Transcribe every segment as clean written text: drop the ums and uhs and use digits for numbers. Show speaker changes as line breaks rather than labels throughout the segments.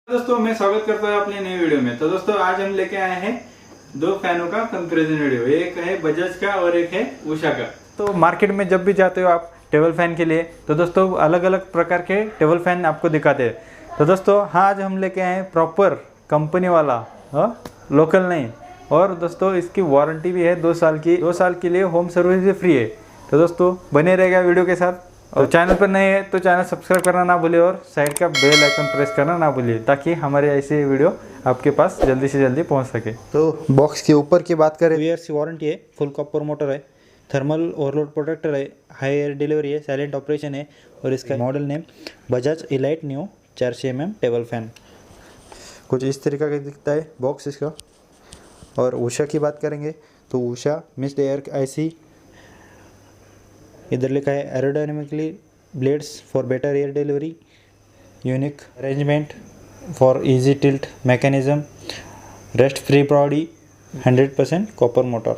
दोस्तों मैं स्वागत करता हूँ अपने नई वीडियो में। तो दोस्तों आज हम लेके आए हैं दो फैनों का कंपैरिजन वीडियो। एक है बजाज का और एक है उषा का। तो मार्केट में जब भी जाते हो आप टेबल फैन के लिए तो दोस्तों अलग अलग प्रकार के टेबल फैन आपको दिखाते हैं। तो दोस्तों हाँ आज हम लेके आए हैं प्रॉपर कंपनी वाला, लोकल नहीं। और दोस्तों इसकी वारंटी भी है 2 साल की। 2 साल के लिए होम सर्विस भी फ्री है। तो दोस्तों बने रहेगा वीडियो के साथ। और चैनल पर नए है तो चैनल सब्सक्राइब करना ना भूलिए और साइड का बेल आइकन प्रेस करना ना भूलिए ताकि हमारे ऐसे वीडियो आपके पास जल्दी से जल्दी पहुंच सके।
तो बॉक्स के ऊपर की बात करें,
2 ईयर्स की वारंटी है, फुल कॉपर मोटर है, थर्मल ओवरलोड प्रोटेक्टर है, हाई एयर डिलीवरी है, साइलेंट ऑपरेशन है। और इसका model name Bajaj elite new 400 mm table fan.
कुछ इस तरीका का दिखता है बॉक्स इसका। और उषा की बात करेंगे तो उषा मिस्ड एयर आईसी,
इधर लिखा है aerodynamically blades for better air delivery, unique arrangement for easy tilt mechanism, rust free body, 100% copper motor.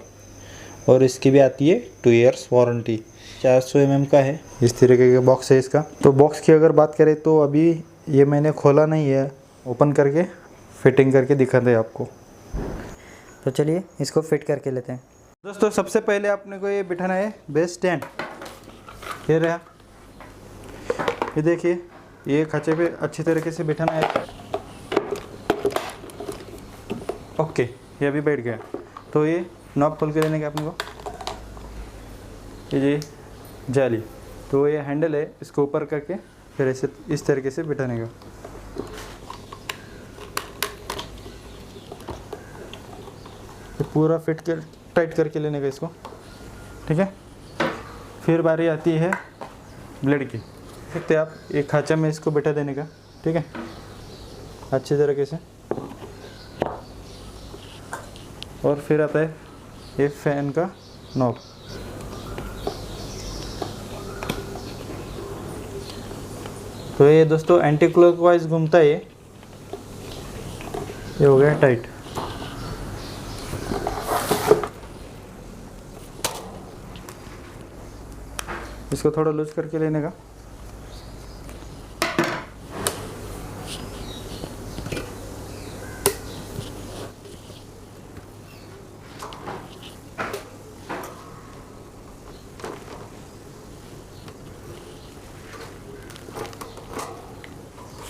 और इसकी भी आती है 2 ईयर्स वारंटी, 400 mm का है।
इस तरीके का बॉक्स है इसका। तो बॉक्स की अगर बात करें तो अभी ये मैंने खोला नहीं है, ओपन करके फिटिंग करके दिखाते हैं आपको।
तो चलिए इसको फिट करके लेते हैं।
दोस्तों सबसे पहले आपने को ये बिठाना है बेस स्टैंड। ये रहा, ये देखिए ये खांचे पे अच्छी तरीके से बिठाना है। ओके ये अभी बैठ गया। तो ये नॉब खोल के लेने का अपने को, ये जाली, तो ये हैंडल है, इसको ऊपर करके फिर ऐसे इस तरीके से बिठाने का। तो पूरा फिट कर टाइट करके लेने का इसको, ठीक है। फिर बारी आती है ब्लेड की। देखते आप एक खांचा में इसको बैठा देने का, ठीक है, अच्छी तरीके से। और फिर आता है ये फैन का नॉब। तो ये दोस्तों एंटी क्लॉकवाइज घूमता है। ये हो गया टाइट। इसको थोड़ा लूज करके लेने का।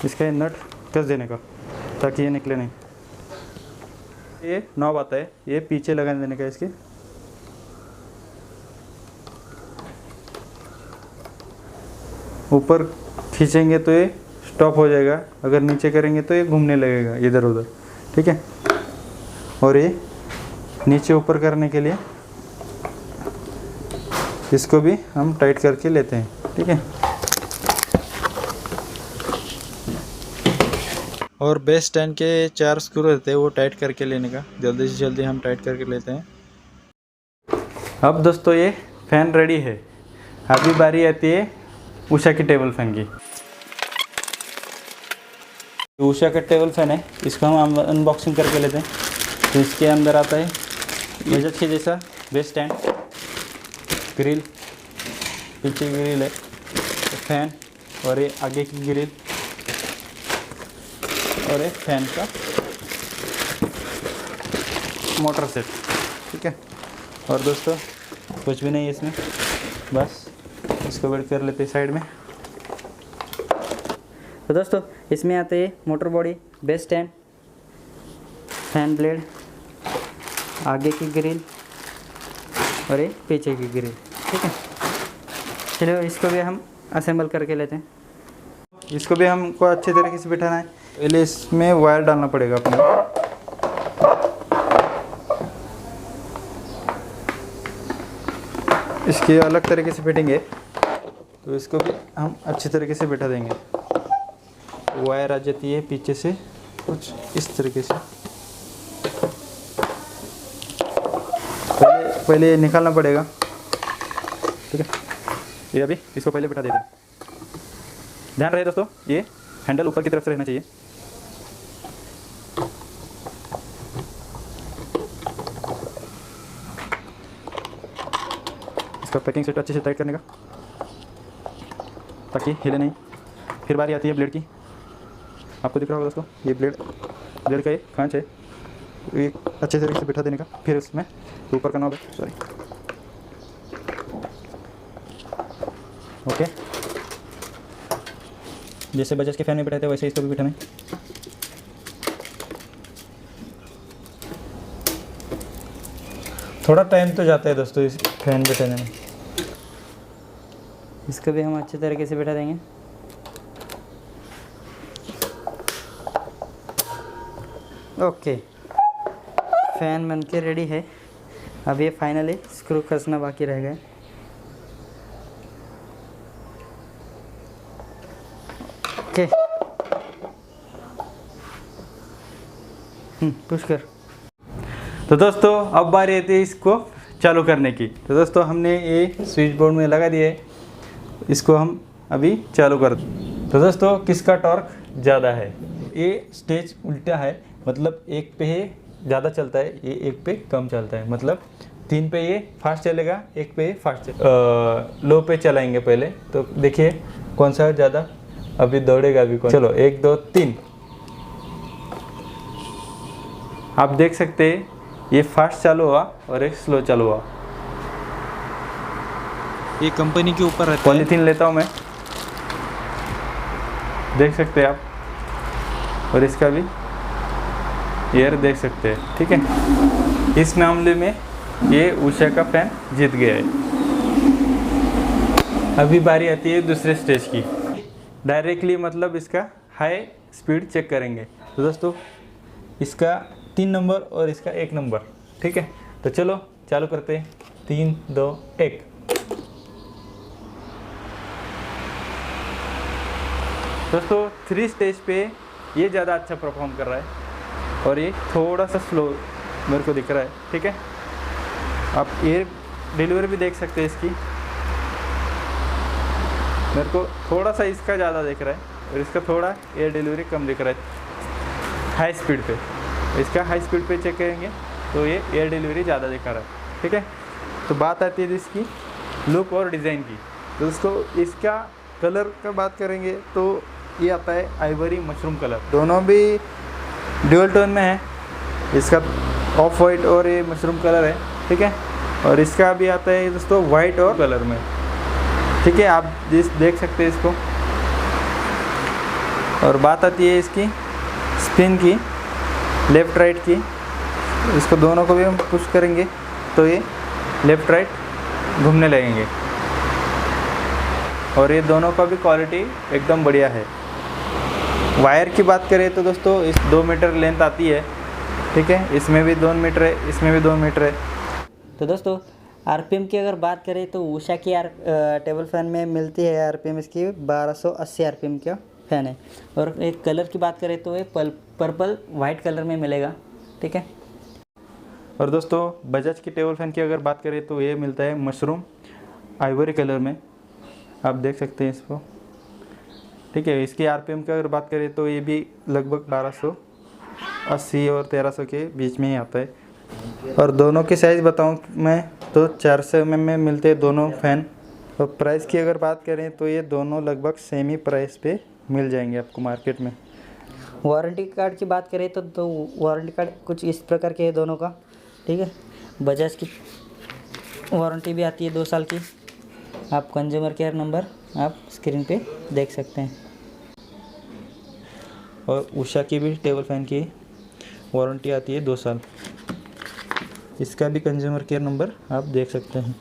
इसका नट कस देने का ताकि ये निकले नहीं। ये नॉब आता है, ये पीछे लगा देने का। इसके ऊपर खींचेंगे तो ये स्टॉप हो जाएगा, अगर नीचे करेंगे तो ये घूमने लगेगा इधर उधर, ठीक है। और ये नीचे ऊपर करने के लिए इसको भी हम टाइट करके लेते हैं, ठीक है। और बेस स्टैंड के 4 स्क्रू रहते हैं, वो टाइट करके लेने का। जल्दी से जल्दी हम टाइट करके लेते हैं। अब दोस्तों ये फैन रेडी है। अभी बारी आती है उषा की टेबल फैन की। उषा का टेबल फैन है, इसको हम अनबॉक्सिंग करके लेते हैं। तो इसके अंदर आता है बजाज के जैसा बेस स्टैंड, ग्रिल, पीछे ग्रिल है, फैन, और ये आगे की ग्रिल, और एक फैन का मोटर सेट, ठीक है। और दोस्तों कुछ भी नहीं है इसमें, बस इसको बेड कर लेते हैं साइड में।
तो दोस्तों इसमें आते हैं motor body, base stand, fan blade, आगे की ग्रिल और एक पीछे की ग्रिल, ठीक है। चलिए इसको भी हम असेंबल करके लेते हैं।
इसको भी हमको अच्छे तरीके से बिठाना है। पहले इसमें वायर डालना पड़ेगा अपने। इसकी अलग तरीके से फिटिंग है, तो इसको भी हम अच्छे तरीके से बिठा देंगे। वायर आ जाती है पीछे से कुछ इस तरीके से। पहले निकालना पड़ेगा, ठीक है। ये अभी इसको पहले बिठा देते हैं। ध्यान रहे दोस्तों, ये हैंडल ऊपर की तरफ से रहना चाहिए। इसका पैकिंग सेट अच्छे से टाइट करने का ताकि हिले नहीं। फिर बारी आती है ब्लेड की।
आपको दिख रहा होगा दोस्तों, ये ब्लेड का ये खांच है, ये अच्छे तरीके से बैठा देने का। फिर उसमें ऊपर का नॉब है, सॉरी, ओके। जैसे बजाज के फैन में बैठाते हैं वैसे इसको भी बैठाना है। थोड़ा टाइम तो जाता है दोस्तों इस फैन बैठाने में।
इसको भी हम अच्छे तरीके से बैठा देंगे। ओके, फैन बन के रेडी है। अब ये फाइनली स्क्रू कसना बाकी रह गया। ओके, पुश कर।
तो दोस्तों अब बारी आती है इसको चालू करने की। तो दोस्तों हमने ये स्विच बोर्ड में लगा दिए, इसको हम अभी चालू कर। तो दोस्तों किसका टॉर्क ज़्यादा है? ये स्टेज उल्टा है, मतलब एक पे ये ज़्यादा चलता है, ये एक पे कम चलता है। मतलब 3 पे ये फास्ट चलेगा, एक पे फास्ट लो पे चलाएंगे पहले। तो देखिए कौन सा ज़्यादा अभी दौड़ेगा अभी कौन। चलो 1 2 3, आप देख सकते हैं ये फास्ट चालू हुआ और एक स्लो चालू हुआ।
ये कंपनी के ऊपर रहता है।
पॉलीथीन लेता हूँ मैं, देख सकते हैं आप, और इसका भी एयर देख सकते हैं, ठीक है। इस मामले में ये उषा का फैन जीत गया है। अभी बारी आती है दूसरे स्टेज की। डायरेक्टली मतलब इसका हाई स्पीड चेक करेंगे। तो दोस्तों इसका 3 नंबर और इसका 1 नंबर, ठीक है। तो चलो चालू करते हैं। 3 2 1। दोस्तों 3 स्टेज पे ये ज़्यादा अच्छा परफॉर्म कर रहा है और ये थोड़ा सा स्लो मेरे को दिख रहा है, ठीक है। आप एयर डिलीवरी भी देख सकते हैं इसकी, मेरे को थोड़ा सा इसका ज़्यादा दिख रहा है और इसका थोड़ा एयर डिलीवरी कम दिख रहा है हाई स्पीड पे। इसका हाई स्पीड पे चेक करेंगे तो ये एयर डिलीवरी ज़्यादा दिखा रहा है, ठीक है। तो बात आती है इसकी लुक और डिज़ाइन की। तो दोस्तों इसका कलर का बात करेंगे तो ये आता है आइवरी मशरूम कलर, दोनों भी ड्यूअल टोन में है। इसका ऑफ वाइट और ये मशरूम कलर है, ठीक है। और इसका भी आता है दोस्तों वाइट और कलर में, ठीक है। आप देख सकते हैं इसको। और बात आती है इसकी स्पिन की, लेफ़्ट राइट की। इसको दोनों को भी हम पुश करेंगे तो ये लेफ़्ट राइट घूमने लगेंगे। और ये दोनों का भी क्वालिटी एकदम बढ़िया है। वायर की बात करें तो दोस्तों इस 2 मीटर लेंथ आती है, ठीक है। इसमें भी 2 मीटर है, इसमें भी 2 मीटर है।
तो दोस्तों आरपीएम की अगर बात करें तो उषा की टेबल फैन में मिलती है आरपीएम इसकी 1280 आरपीएम का फैन है। और एक कलर की बात करें तो ये पर्पल वाइट कलर में मिलेगा, ठीक है।
और दोस्तों बजाज की टेबल फैन की अगर बात करें तो ये मिलता है मशरूम आइवरी कलर में, आप देख सकते हैं इसको, ठीक है। इसकी आरपीएम की अगर बात करें तो ये भी लगभग 1280 और 1300 के बीच में ही आता है। और दोनों के साइज़ बताऊं मैं तो 400 mm में मिलते हैं दोनों फ़ैन। और प्राइस की अगर बात करें तो ये दोनों लगभग सेम ही प्राइस पे मिल जाएंगे आपको मार्केट में।
वारंटी कार्ड की बात करें तो वारंटी कार्ड कुछ इस प्रकार के है दोनों का, ठीक है। बजाज की वारंटी भी आती है 2 साल की। आप कंज्यूमर केयर नंबर आप स्क्रीन पे देख सकते हैं।
और उषा की भी टेबल फैन की वारंटी आती है 2 साल। इसका भी कंज्यूमर केयर नंबर आप देख सकते हैं।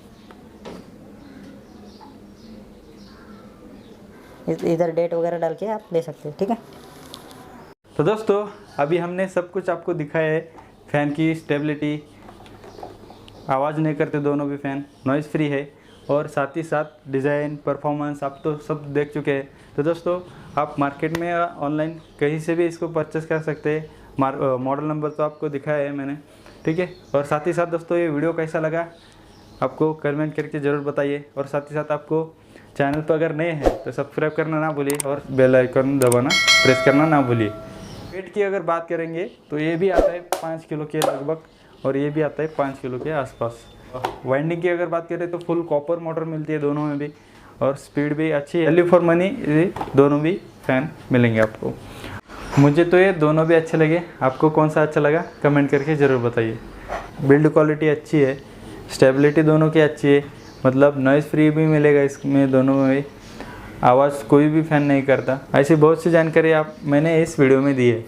इधर डेट वगैरह डाल के आप ले सकते हैं, ठीक है।
तो दोस्तों अभी हमने सब कुछ आपको दिखाया है। फ़ैन की स्टेबिलिटी, आवाज़ नहीं करते दोनों भी फ़ैन, नॉइज़ फ्री है, और साथ ही साथ डिज़ाइन, परफॉर्मेंस आप तो सब देख चुके हैं। तो दोस्तों आप मार्केट में ऑनलाइन कहीं से भी इसको परचेस कर सकते हैं। मॉडल नंबर तो आपको दिखाया है मैंने, ठीक है। और साथ ही साथ दोस्तों ये वीडियो कैसा लगा आपको कमेंट करके ज़रूर बताइए। और साथ ही साथ आपको चैनल पर अगर नए हैं तो सब्सक्राइब करना ना भूलिए और बेल आइकन दबाना प्रेस करना ना भूलिए। वेट की अगर बात करेंगे तो ये भी आता है 5 किलो के लगभग, और ये भी आता है 5 किलो के आसपास। वाइंडिंग की अगर बात करें तो फुल कॉपर मोटर मिलती है दोनों में भी, और स्पीड भी अच्छी है। वैल्यू फॉर मनी दोनों भी फ़ैन मिलेंगे आपको। मुझे तो ये दोनों भी अच्छे लगे, आपको कौन सा अच्छा लगा कमेंट करके ज़रूर बताइए। बिल्ड क्वालिटी अच्छी है, स्टेबिलिटी दोनों की अच्छी है, मतलब नॉइज़ फ्री भी मिलेगा इसमें, दोनों में आवाज़ कोई भी फ़ैन नहीं करता। ऐसी बहुत सी जानकारी मैंने इस वीडियो में दी है।